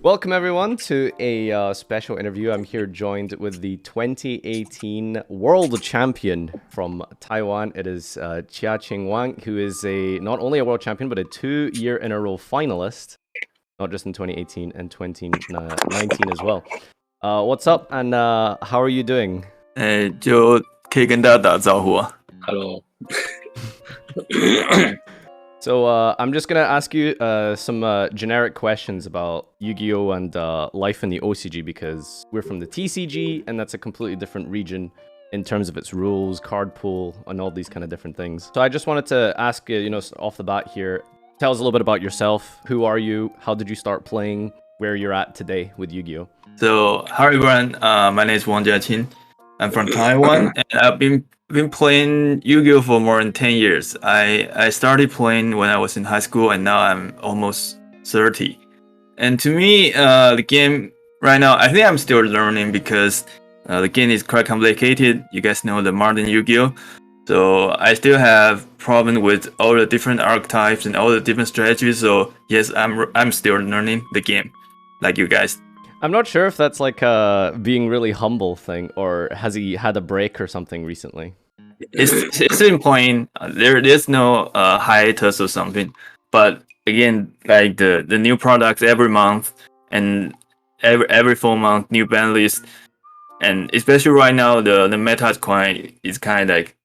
Welcome everyone to a special interview. I'm here joined with the 2018 World Champion from Taiwan. It is Chia-Ching Wang, who is not only a World Champion, but a 2-year-in-a-row finalist, not just in 2018 and 2019 as well. What's up, and how are you doing? 就可以跟大家打招呼啊。Hello. So I'm just gonna ask you some generic questions about Yu-Gi-Oh and life in the OCG, because we're from the TCG and that's a completely different region in terms of its rules, card pool, and all these kind of different things. So I just wanted to ask you, off the bat here, tell us a little bit about yourself. Who are you? How did you start playing? Where you're at today with Yu-Gi-Oh? So, hi everyone. My name is Wang Jiaqing. I'm from Taiwan, and I've been playing Yu-Gi-Oh for more than 10 years. I started playing when I was in high school, and now I'm almost 30. And to me, the game right now, I think I'm still learning because the game is quite complicated. You guys know the modern Yu-Gi-Oh, so I still have problems with all the different archetypes and all the different strategies. So yes, I'm still learning the game, like you guys. I'm not sure if that's like a being really humble thing, or has he had a break or something recently? It's been playing. There's no hiatus or something. But again, like the new products every month, and every 4 months new BANLIST, and especially right now the meta is kind of like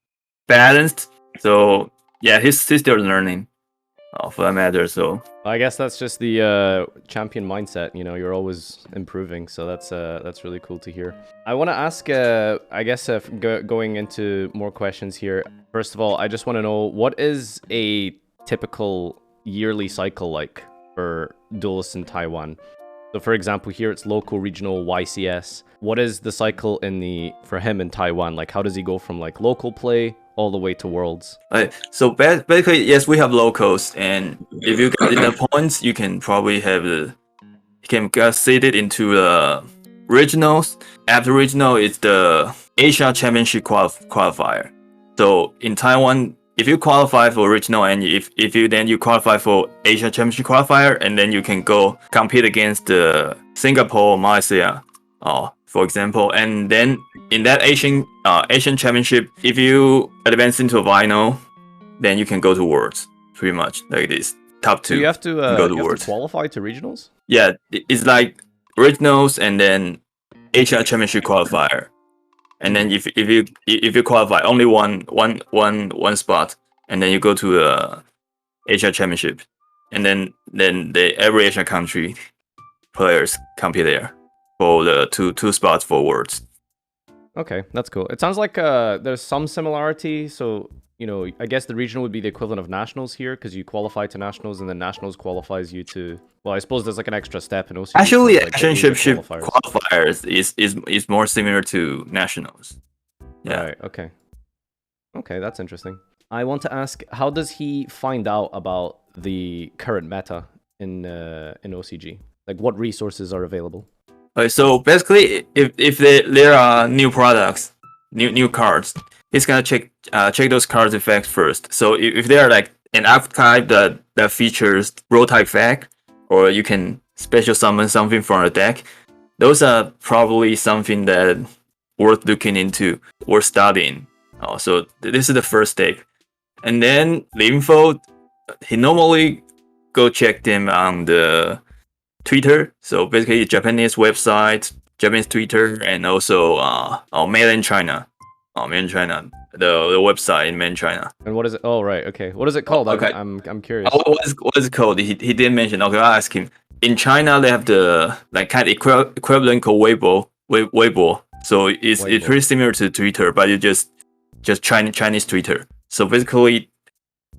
balanced. So yeah, he's still learning. For that matter, so I guess that's just the champion mindset. You're always improving, so that's really cool to hear. I want to ask, I guess, going into more questions here. First of all, I just want to know, what is a typical yearly cycle like for duelists in Taiwan? So, for example, here it's local, regional, YCS. What is the cycle for him in Taiwan? Like, how does he go from like local play all the way to Worlds? So basically, yes, we have locals, and if you get the points, you can probably you can get seeded into the regionals. After regional, it's the Asia Championship qualifier. So in Taiwan, if you qualify for regional, and if you qualify for Asia Championship qualifier, and then you can go compete against the Singapore, Malaysia, for example, and then in that Asian Championship, if you advance into a final, then you can go to Worlds, pretty much like this. Top 2. So you have to go to Worlds. To qualify to regionals? Yeah, it's like regionals and then Asia Championship qualifier, and then if you qualify only one spot, and then you go to the Asia Championship, and then every Asian country players compete there for the two spots for Worlds. Okay, that's cool. It sounds like there's some similarity. So, I guess the regional would be the equivalent of nationals here, because you qualify to nationals, and then nationals qualifies you to. Well, I suppose there's like an extra step in OCG. Actually, like championship qualifiers is more similar to nationals. Yeah. Right. Okay. Okay, that's interesting. I want to ask, how does he find out about the current meta in OCG? Like, what resources are available? So basically, if there are new products, new cards, he's gonna check those cards effects first. So if they are like an archetype that features role type effect, or you can special summon something from a deck, those are probably something that worth looking into, worth studying. So this is the first step, and then the info, he normally go check them on the Twitter. So basically, Japanese website, Japanese Twitter, and also mainland China. The website in mainland China. And what is it? Oh, right. Okay. What is it called? Okay. I'm curious. What is it called? He didn't mention. Okay, I'll ask him. In China, they have the like kind of equivalent called Weibo. So it's pretty similar to Twitter, but you just Chinese Twitter. So basically,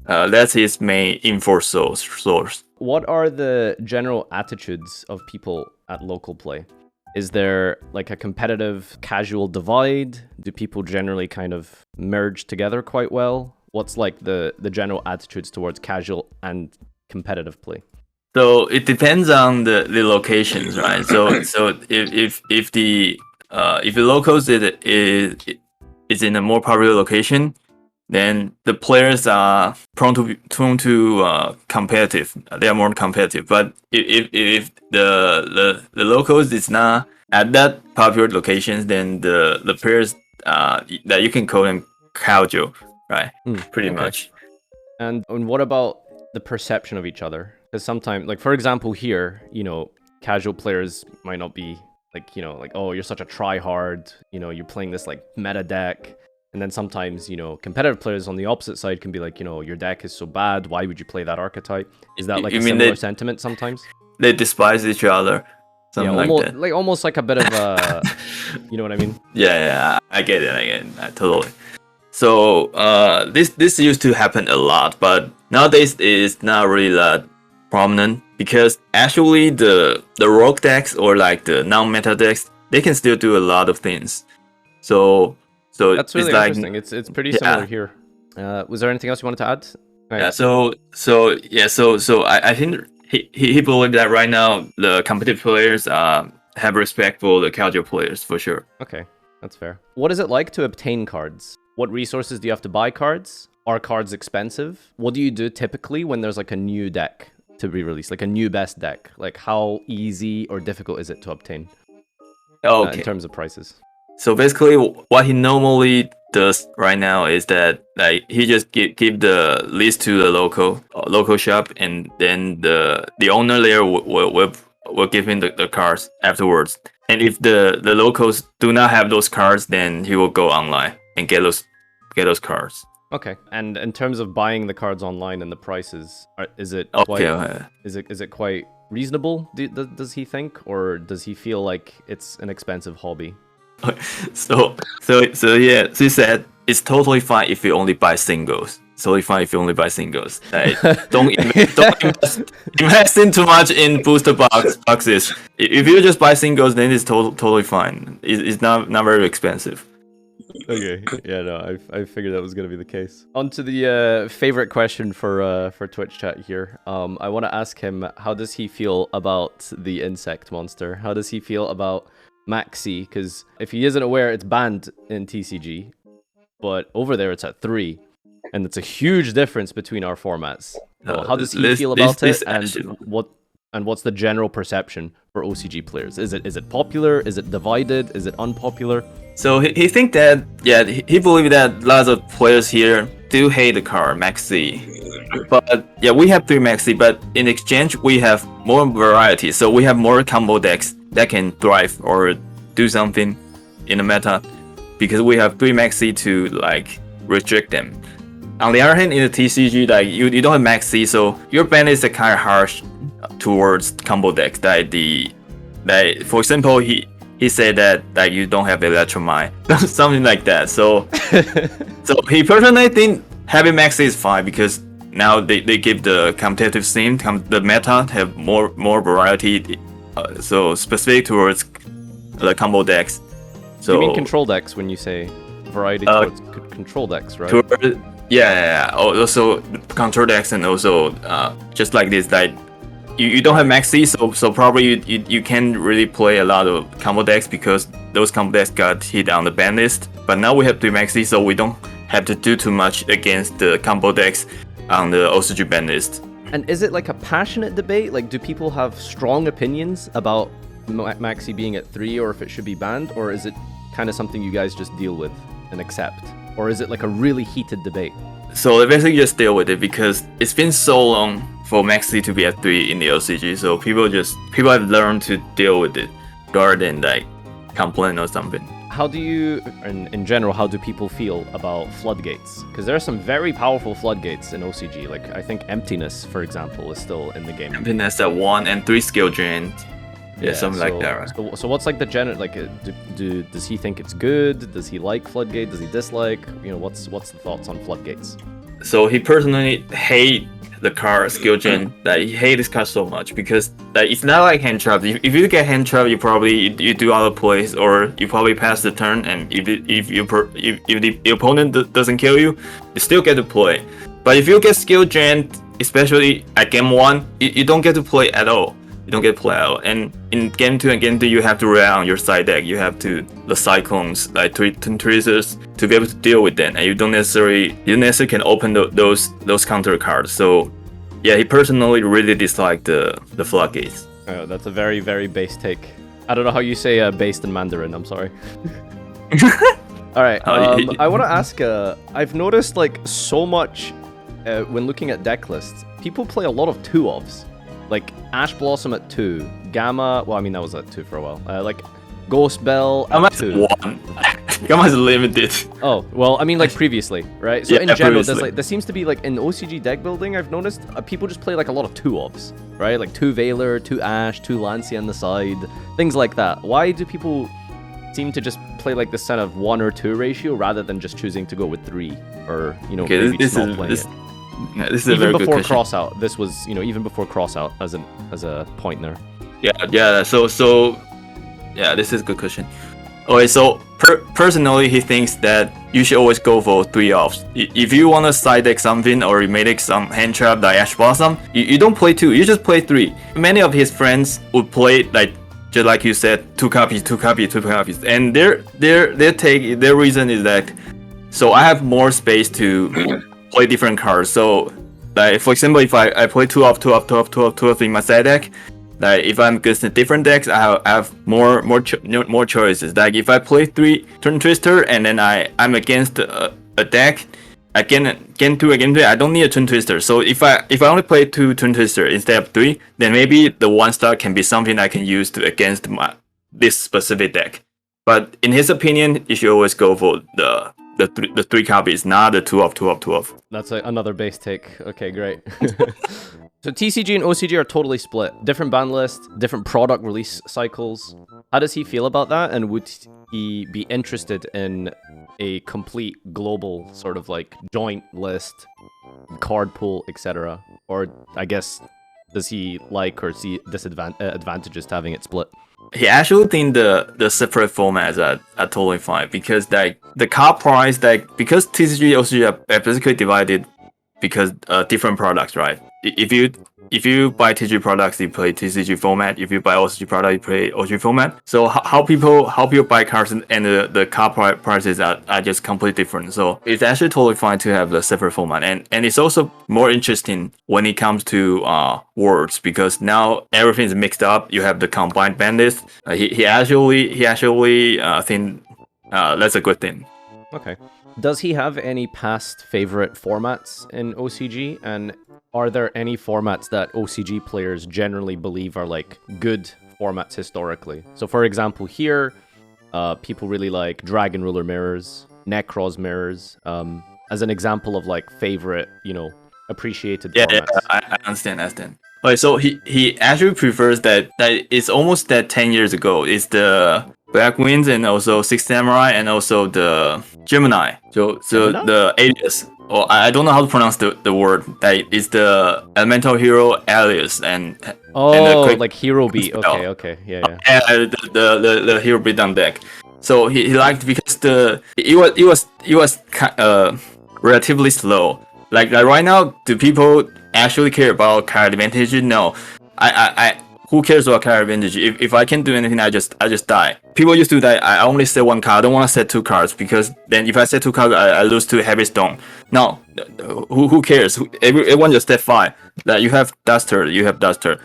that's his main info source. What are the general attitudes of people at local play? Is there like a competitive casual divide? Do people generally kind of merge together quite well? What's like the general attitudes towards casual and competitive play? So it depends on the locations, right? So if the locals is in a more popular location, then the players are prone to competitive. They are more competitive. But if the locals is not at that popular locations, then the players that you can call them casual, right? Pretty much. And what about the perception of each other? Because sometimes, like for example, here, you know, casual players might not be like, you know, like, oh, you're such a try-hard, you know, you're playing this like meta deck. And then sometimes, you know, competitive players on the opposite side can be like, you know, your deck is so bad, why would you play that archetype? Is that like a similar sentiment sometimes? They despise each other. Something yeah, like that. Like almost like a bit of a, you know what I mean? Yeah, I get it, totally. So this used to happen a lot, but nowadays it's not really that prominent because actually the rogue decks or like the non-meta decks, they can still do a lot of things. So that's really it's like, interesting. It's pretty similar here. Was there anything else you wanted to add? Right. Yeah. So I think he believed that right now the competitive players have respect for the casual players for sure. Okay, that's fair. What is it like to obtain cards? What resources do you have to buy cards? Are cards expensive? What do you do typically when there's like a new deck to be released, like a new best deck? Like how easy or difficult is it to obtain? In terms of prices. So basically, what he normally does right now is that like he just give the list to the local shop, and then the owner there will give him the cards afterwards. And if the locals do not have those cards, then he will go online and get those cards. Okay. And in terms of buying the cards online and the prices, is it quite reasonable? Does he think, or does he feel like it's an expensive hobby? So yeah, she said it's totally fine if you only buy singles. It's totally fine if you only buy singles. Like, don't invest in too much in booster boxes. If you just buy singles, then it's totally fine. It's not very expensive. Okay, yeah, no, I figured that was gonna be the case. On to the favorite question for Twitch chat here. I want to ask him, how does he feel about the insect monster? How does he feel about Maxx? Because if he isn't aware, it's banned in TCG, but over there it's at 3, and it's a huge difference between our formats. So how does he feel about it, and what's the general perception for OCG players? Is it popular? Is it divided? Is it unpopular? So he think that, yeah, he believes that lots of players here do hate the card Maxx. But yeah, we have 3 Maxx, but in exchange we have more variety. So we have more combo decks that can thrive or do something in the meta, because we have 3 Maxx to like restrict them. On the other hand, in the TCG, like you don't have Maxx, so your ban is kind of harsh towards combo decks. Like for example, he said that like you don't have Electromine, something like that. So so he personally think having Maxx is fine, because now they give the competitive scene, the meta have more variety. So specific towards the combo decks. So you mean control decks when you say variety towards control decks, right? Yeah. Also control decks, and also just like this, like you don't have Maxx, so probably you can't really play a lot of combo decks, because those combo decks got hit on the ban list. But now we have 3 Maxx, so we don't have to do too much against the combo decks on the OCG ban list. And is it like a passionate debate? Like, do people have strong opinions about Maxx being at 3, or if it should be banned? Or is it kind of something you guys just deal with and accept? Or is it like a really heated debate? So they basically just deal with it, because it's been so long for Maxx to be at 3 in the OCG. So people have learned to deal with it rather than like complain or something. How do you, in general, how do people feel about Floodgates? Because there are some very powerful Floodgates in OCG. Like, I think Emptiness, for example, is still in the game. Emptiness at 1 and 3 skill drain. Yeah, something like that, right? So what's like the general, like, does he think it's good? Does he like Floodgate? Does he dislike? You know, what's the thoughts on Floodgates? So he personally hate the card skill gen. Like, he hate this card so much, because like it's not like hand trap. If you get hand trap, you probably you do other plays, or you probably pass the turn, and if the opponent doesn't kill you, you still get to play. But if you get skill gen, especially at game 1, you don't get to play at all. You don't get play out. And in game 2 and game 3, you have to rely on your side deck. You have to the cyclones, like twin tweezers, to be able to deal with them. And you don't necessarily can open those counter cards. So yeah, he personally really disliked the floodgates. Oh, that's a very, very base take. I don't know how you say based in Mandarin. I'm sorry. All right. I want to ask. I've noticed like so much when looking at deck lists. People play a lot of 2-ofs, like Ash Blossom at 2, Gamma. Well, I mean that was at 2 for a while. Like Ghost Bell at 2. 1. Gamma is limited. Oh well, I mean like previously, right? So yeah, in general, previously. there seems to be like in OCG deck building, I've noticed people just play like a lot of 2-ofs, right? Like 2 Veiler, 2 Ash, 2 Lancia on the side, things like that. Why do people seem to just play like this kind of 1 or 2 ratio rather than just choosing to go with 3 or maybe just not playing it? Yeah, this is even a very before good question. crossout. This was even before crossout as a point there. Yeah. So yeah, this is a good question. Okay, so personally, he thinks that you should always go for 3-offs. If you want to side deck something or you make some hand trap like Ash Blossom, you don't play 2, you just play 3. Many of his friends would play like, just like you said, 2 copies, and their reason is that, so I have more space to play different cards. So like for example, if I play 2-off in my side deck, like if I'm against different decks, I have more choices. Like if I play 3 Turn Twister and then I'm against a deck, again 2, I don't need a Turn Twister. So if I only play 2 Turn Twister instead of 3, then maybe the 1-star can be something I can use to against this specific deck. But in his opinion, you should always go for the 3 copies, not the 2-off. That's another base take. Okay, great. So TCG and OCG are totally split. Different ban list, different product release cycles. How does he feel about that? And would he be interested in a complete global sort of like joint list, card pool, etc.? Or I guess, does he like or see advantages to having it split? He actually think the separate formats are totally fine, because like the card price, like because TCG OCG are basically divided because different products, right? If you buy TCG products, you play TCG format. If you buy OCG product, you play OCG format. So how people buy cards and the card prices are just completely different. So it's actually totally fine to have the separate format, and it's also more interesting when it comes to words, because now everything is mixed up. You have the combined BANLIST. He actually think that's a good thing. Okay. Does he have any past favorite formats in OCG? And are there any formats that OCG players generally believe are like good formats historically? So for example, here, people really like Dragon Ruler mirrors, Necros mirrors, as an example of like favorite, appreciated formats. Yeah, I understand. Okay, so he actually prefers that it's almost that 10 years ago. It's the Black Winds and also Six Samurai and also the Gemini. So the alias. Or I don't know how to pronounce the word. That is the elemental hero alias and like hero beat. Okay, yeah. The hero beat down deck. So he liked because it was relatively slow. Like right now, do people actually care about card advantage? No. I who cares about card advantage? If I can't do anything, I just die. People used to die. I only set 1 card. I don't want to set 2 cards, because then if I set 2 cards, I lose to Heavy Stone. No, who cares? Everyone just set 5. Like you have Duster.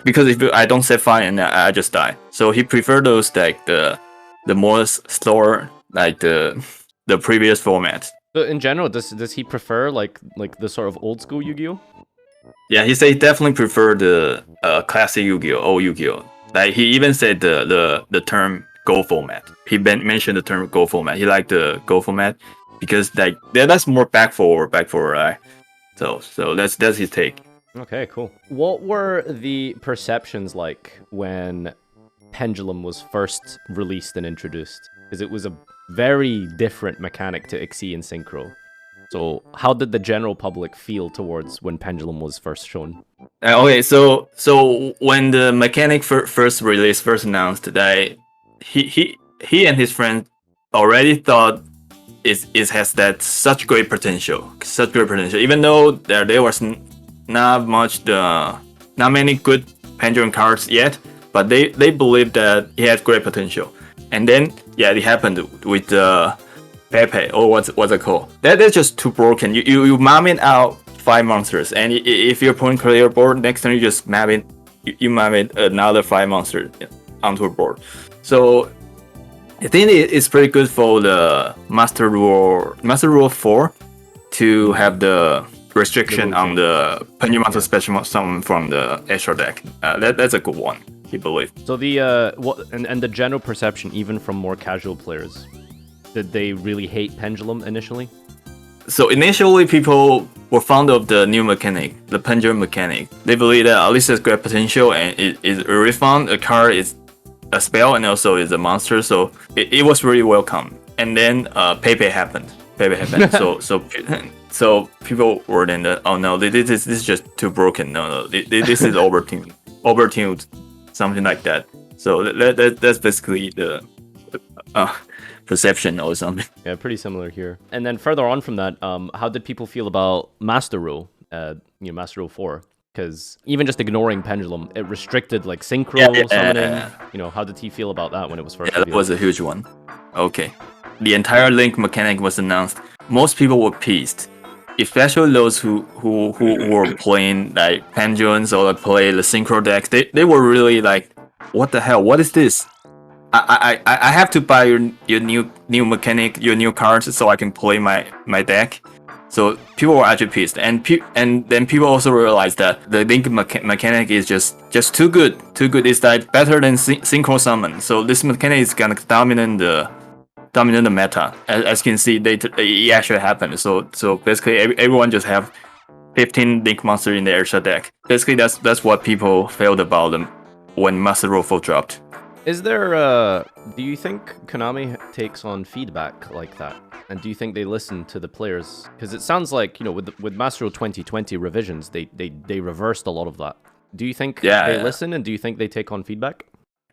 Because if I don't set 5 and I just die. So he preferred those like the more slower, like the previous formats. So in general, does he prefer like the sort of old school Yu-Gi-Oh? Yeah, he said he definitely preferred the classic Yu-Gi-Oh, old Yu-Gi-Oh. Like he even said the term Go format. He mentioned the term Go format. He liked the Go format because like that's more back forward, right? So that's his take. Okay, cool. What were the perceptions like when Pendulum was first released and introduced? Because it was a very different mechanic to Xyz and Synchro. So how did the general public feel towards when Pendulum was first shown? Okay, so when the mechanic first announced, that he and his friend already thought it has that such great potential. Even though there was not many good Pendulum cards yet, but they believed that he had great potential. And then it happened with the Pepe, or what's it called? That's just too broken. You map it out 5 monsters, and if your opponent clear board, next time you just map it, you map it another 5 monsters onto a board. So I think it's pretty good for the Master Rule 4 to have the restriction on the Pendulum monster special summon from the extra deck. That's a good one, I believe. So the and the general perception, even from more casual players, did they really hate Pendulum initially? So initially, people were fond of the new mechanic, the Pendulum mechanic. They believe that at least has great potential, and it is really fun. A card is a spell, and also is a monster, so it was really welcome. And then Pepe happened. So people were then that, oh no, this is just too broken. No, this is overtuned, something like that. So that's basically the perception or something. Yeah, pretty similar here. And then further on from that, how did people feel about Master Rule? Master Rule 4. Because even just ignoring Pendulum, it restricted like synchro summoning. How did he feel about that when it was first? Yeah, that was a huge one. Okay, the entire Link mechanic was announced. Most people were pissed, especially those who were playing like Pendulums or play the synchro decks. They were really like, what the hell? What is this? I have to buy your new mechanic, your new cards, so I can play my deck. So people were actually pissed, and then people also realized that the Link mechanic is just too good. It's like better than synchro summon. So this mechanic is gonna dominate the meta. As you can see, it actually happened. So basically, everyone just have 15 Link monster in the extra deck. Basically, that's what people felt about them when Master Rule 4 dropped. Is there do you think Konami takes on feedback like that? And do you think they listen to the players? Because it sounds like, with Master Rule 2020 revisions, they reversed a lot of that. Do you think they listen, and do you think they take on feedback?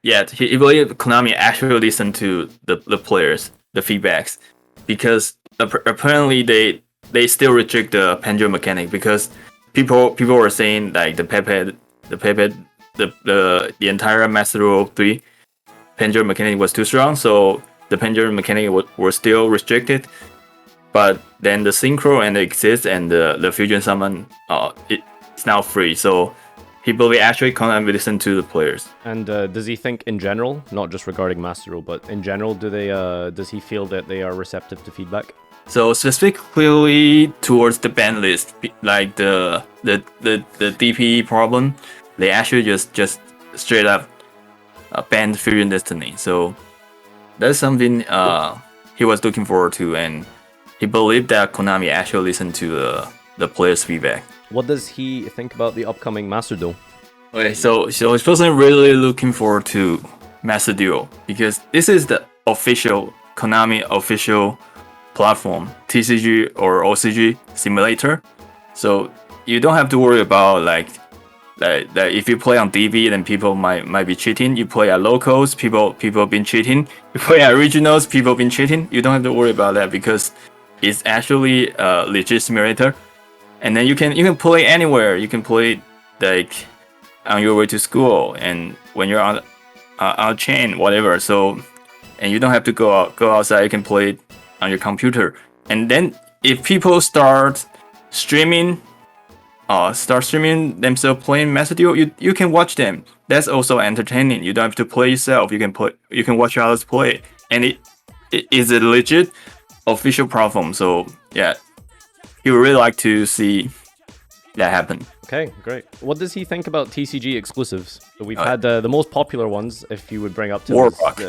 Yeah, I believe Konami actually listened to the players, the feedbacks, because apparently they still reject the Pendulum mechanic, because people were saying like the Pepe, the entire Master Rule 3 Pendulum mechanic was too strong, so the Pendulum mechanic were still restricted. But then the synchro and the exist and the fusion summon, it's now free. So he believe actually Konami listen to the players. And does he think in general, not just regarding Master Rule, but in general, does he feel that they are receptive to feedback? So specifically towards the ban list, like the DP problem, they actually just straight up banned Fusion Destiny. So that's something he was looking forward to, and he believed that Konami actually listened to the players' feedback. What does he think about the upcoming Master Duel? Okay, so he's personally really looking forward to Master Duel, because this is the official Konami official platform, TCG or OCG simulator. So you don't have to worry about like that if you play on DB, then people might be cheating. You play at locals, people been cheating. You play at regionals, people been cheating. You don't have to worry about that, because it's actually a legit simulator. And then you can play anywhere. You can play like on your way to school, and when you're on a chain, whatever. So, and you don't have to go outside. You can play it on your computer. And then if people start streaming themselves playing Master Duel, you can watch them. That's also entertaining. You don't have to play yourself. You can watch others play, and it is a legit official platform. So yeah, he would really like to see that happen. Okay, great. What does he think about TCG exclusives? So we've had the most popular ones, if you would bring up to Warrock.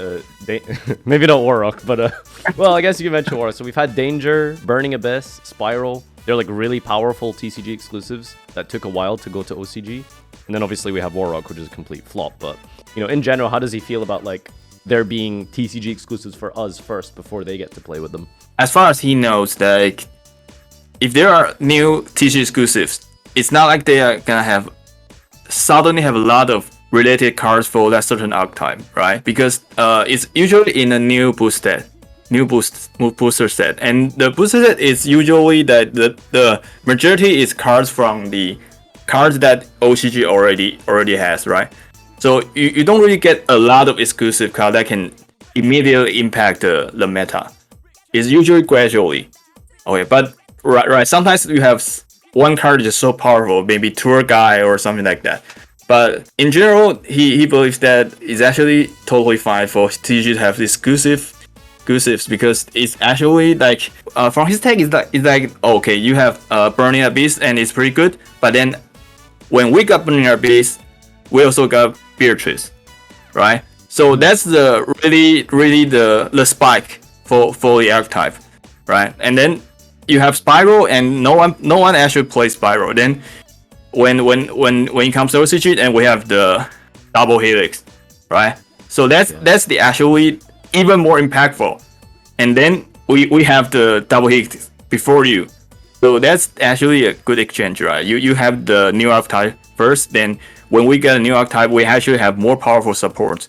maybe not Warrock, but well, I guess you can mention Warrock. So we've had Danger, Burning Abyss, Spiral. They're like really powerful TCG exclusives that took a while to go to OCG. And then obviously we have Warrock, which is a complete flop. But in general, how does he feel about like there being TCG exclusives for us first before they get to play with them? As far as he knows, like if there are new TCG exclusives, it's not like they are gonna suddenly have a lot of related cards for that certain archetype, right? Because it's usually in a new booster set, and the booster set is usually that the majority is cards from the cards that OCG already has, right? So you don't really get a lot of exclusive cards that can immediately impact the meta. It's usually gradually. Okay, but right. Sometimes you have one card is so powerful, maybe tour guy or something like that. But in general, he believes that it's actually totally fine for TCG to have exclusives because it's actually like from his take it's like okay, you have Burning Abyss and it's pretty good, but then when we got Burning Abyss, we also got Beatrice, right? So that's the really the spike for the archetype, right? And then you have Spiral, and no one actually plays Spiral. Then when it comes to OCG, and we have the Double Helix, right? So that's the actually even more impactful. And then we have the Double Helix before you. So that's actually a good exchange, right? You have the new archetype first, then when we get a new archetype, we actually have more powerful support.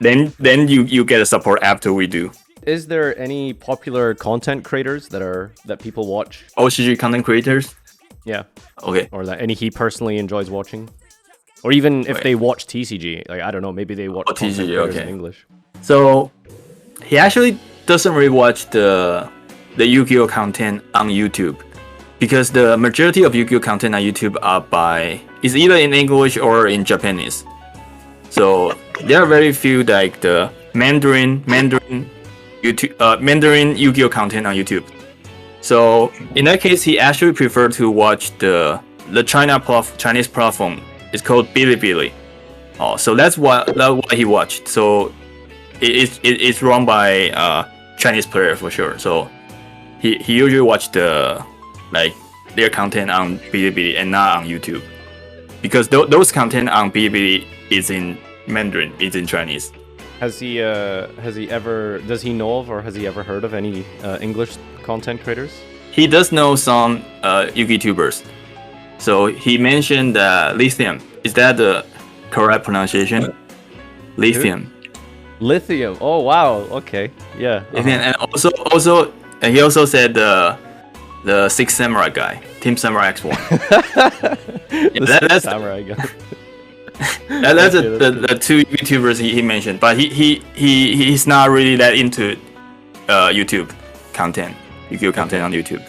Then you get a support after we do. Is there any popular content creators that people watch? OCG Content Creators? Yeah. Okay. Or that any he personally enjoys watching? Or even if they watch TCG, like I don't know, maybe they watch content TCG, creators okay. in English. So he actually doesn't really watch the YuGIOh content on YouTube, because the majority of YuGIOh content on YouTube is either in English or in Japanese. So there are very few like the Mandarin YuGIOh content on YouTube. So in that case, he actually preferred to watch the Chinese platform. It's called Bilibili. Oh, so that's what he watched. So it's run by Chinese player for sure. So he usually watched their content on Bilibili and not on YouTube, because those content on Bilibili is in Mandarin, it's in Chinese. Does he know of or has he ever heard of any English content creators? He does know some YouTubers. So he mentioned Lithium. Is that the correct pronunciation? Lithium. Lithium. Oh wow. Okay. Yeah. And also he also said the Six Samurai guy, Team Samurai X1. That's Samurai guy. That's the two YouTubers he mentioned, but he's not really that into YouTube content, YuGIOh content on YouTube.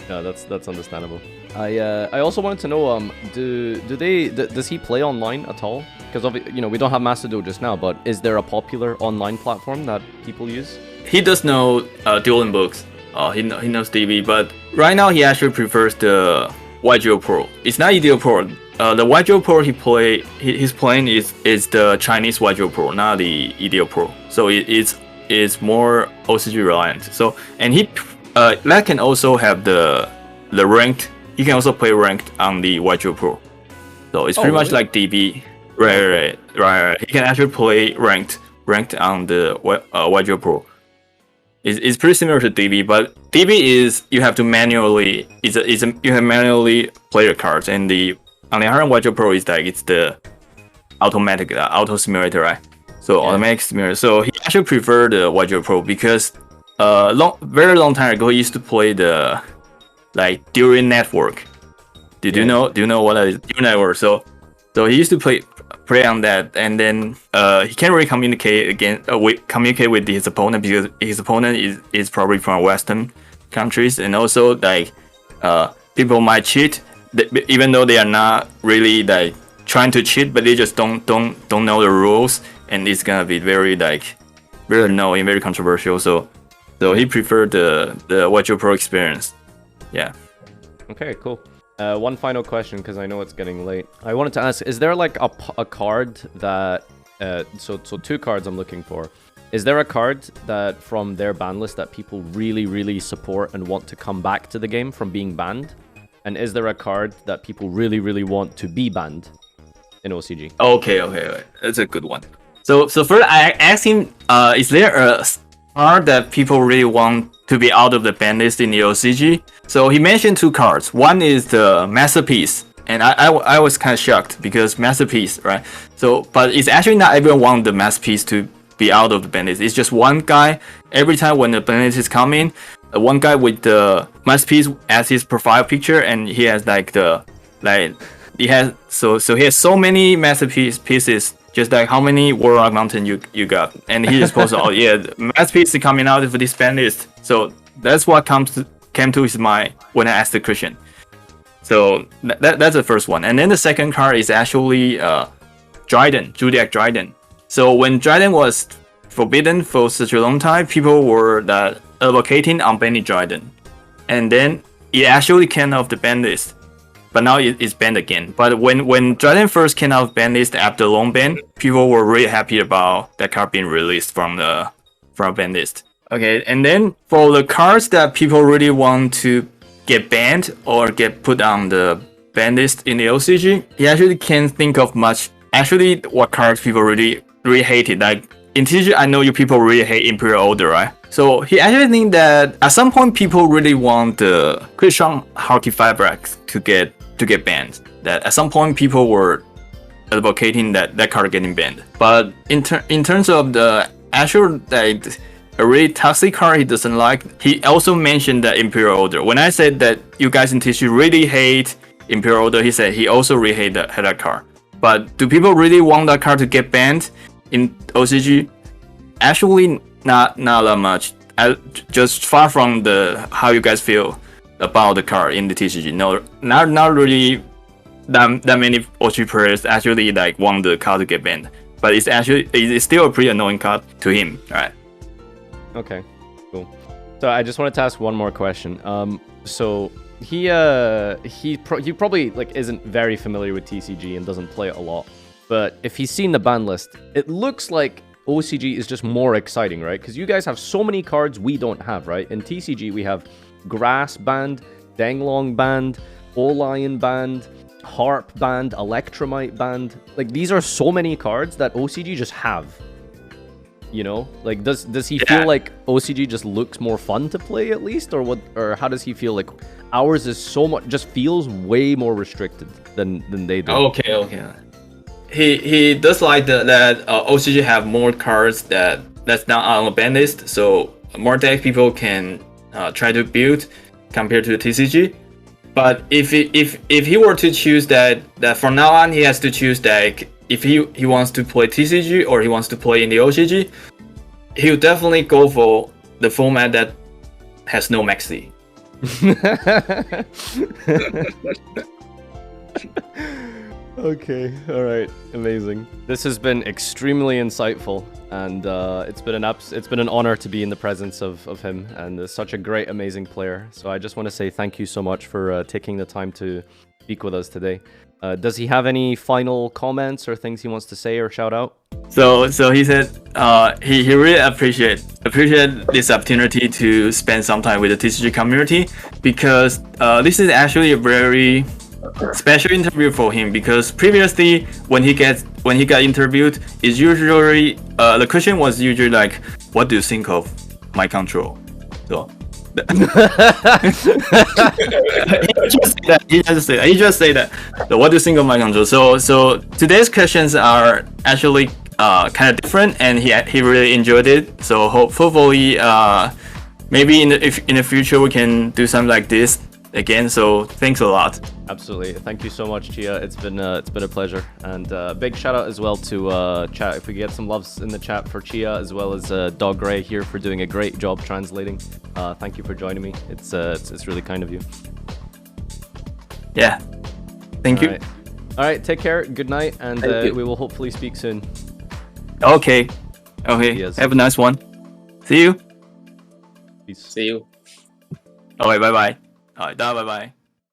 Yeah, that's understandable. I also wanted to know does he play online at all? Because we don't have Macedo just now, but is there a popular online platform that people use? He does know Duel books. He knows DB, but right now he actually prefers the YuGIOh Pro. It's not EDO Pro. The YuGIOh Pro he's playing is the Chinese YuGIOh Pro, not the EDO Pro. So it's more OCG reliant. So and that can also have the ranked. You can also play ranked on the YuGIOh Pro. So it's pretty much like DB. Right. He can actually play ranked on the YuGIOh Pro. It's pretty similar to DB, but DB is you have to manually manually play the cards, and on the other hand, YuGIOh Pro is like it's the automatic auto simulator, right? So yeah. Automatic simulator. So he actually preferred the YuGIOh Pro because very long time ago he used to play the Duel Network. Do you know what that is? Duel Network. So he used to play on that, and then he can't really communicate with his opponent because his opponent is probably from Western countries, and also people might cheat, even though they are not really trying to cheat, but they just don't know the rules, and it's gonna be very very annoying, very controversial. So he preferred the YuGIOh Pro experience. Yeah. Okay, cool. One final question, because I know it's getting late. I wanted to ask, is there a card that... so two cards I'm looking for. Is there a card that from their ban list that people really, really support and want to come back to the game from being banned? And is there a card that people really, really want to be banned in OCG? Okay. That's a good one. So first I asked him, is there a card that people really want to be out of the ban list in the OCG? So he mentioned two cards. One is the Masterpiece, and I was kind of shocked because Masterpiece, right? So, but it's actually not everyone want the Masterpiece to be out of the ban list. It's just one guy. Every time when the ban list is coming, one guy with the Masterpiece as his profile picture, and he has the he has so many masterpieces. Just like how many Warlock Mountain you got, and he just posted, oh yeah, the masterpiece is coming out for this ban list. So that's what came to his mind when I asked the question. So that's the first one, and then the second card is actually Dryden, Zodiac Dryden. So when Dryden was forbidden for such a long time, people were advocating unbanning Dryden, and then it actually came off the ban list. But now it's banned again. But when Dryden first came out of ban list after long ban, people were really happy about that card being released from ban list. Okay, and then for the cards that people really want to get banned or get put on the ban list in the OCG, he actually can't think of much. Actually, what cards people really hated. Like in TCG, I know you people really hate Imperial Order, right? So he actually think that at some point people really want the Christian Harky Fabrics to get banned. That at some point people were advocating that card getting banned. But in terms of the actual like a really toxic card he doesn't like, he also mentioned the Imperial Order. When I said that you guys in TCG really hate Imperial Order, he said he also really hate that card. But do people really want that card to get banned in OCG? Actually, not that much. Just far from the how you guys feel about the card in the TCG. No, not really that many OCG players actually like want the card to get banned. But it's still a pretty annoying card to him, right? Okay, cool. So I just wanted to ask one more question. So he probably like isn't very familiar with TCG and doesn't play it a lot. But if he's seen the ban list, it looks like OCG is just more exciting, right? Because you guys have so many cards we don't have, right? In TCG, we have Grass banned, Denglong banned, Olion banned, Harp banned, Electromite banned. Like, these are so many cards that OCG just have. You know? Like, does he feel like OCG just looks more fun to play, at least? Or what? Or how does he feel like ours is so much, just feels way more restricted than they do? Okay. He does like that OCG have more cards that's not on the ban list, so more deck people can try to build compared to the TCG. But if he were to choose that from now on he has to choose that if he wants to play TCG or he wants to play in the OCG, he'll definitely go for the format that has no Maxi. Okay, alright, amazing. This has been extremely insightful, and it's been an honor to be in the presence of him, and such a great, amazing player. So I just want to say thank you so much for taking the time to speak with us today. Does he have any final comments or things he wants to say or shout out? So he said he really appreciate this opportunity to spend some time with the TCG community, because this is actually a very special interview for him, because previously when he got interviewed, is usually the question was usually like, what do you think of my control? So he just say that. So what do you think of my control? So today's questions are actually kind of different, and he really enjoyed it. So hopefully maybe in the future we can do something like this again. So thanks a lot. Absolutely, thank you so much, Chia. It's been a pleasure, and big shout out as well to chat. If we get some loves in the chat for Chia, as well as Dogray here for doing a great job translating. Thank you for joining me. It's really kind of you. Yeah, thank you. All right, take care. Good night, and we will hopefully speak soon. Okay. Have a nice one. See you. Peace. See you. Alright, bye bye. Alright, bye bye.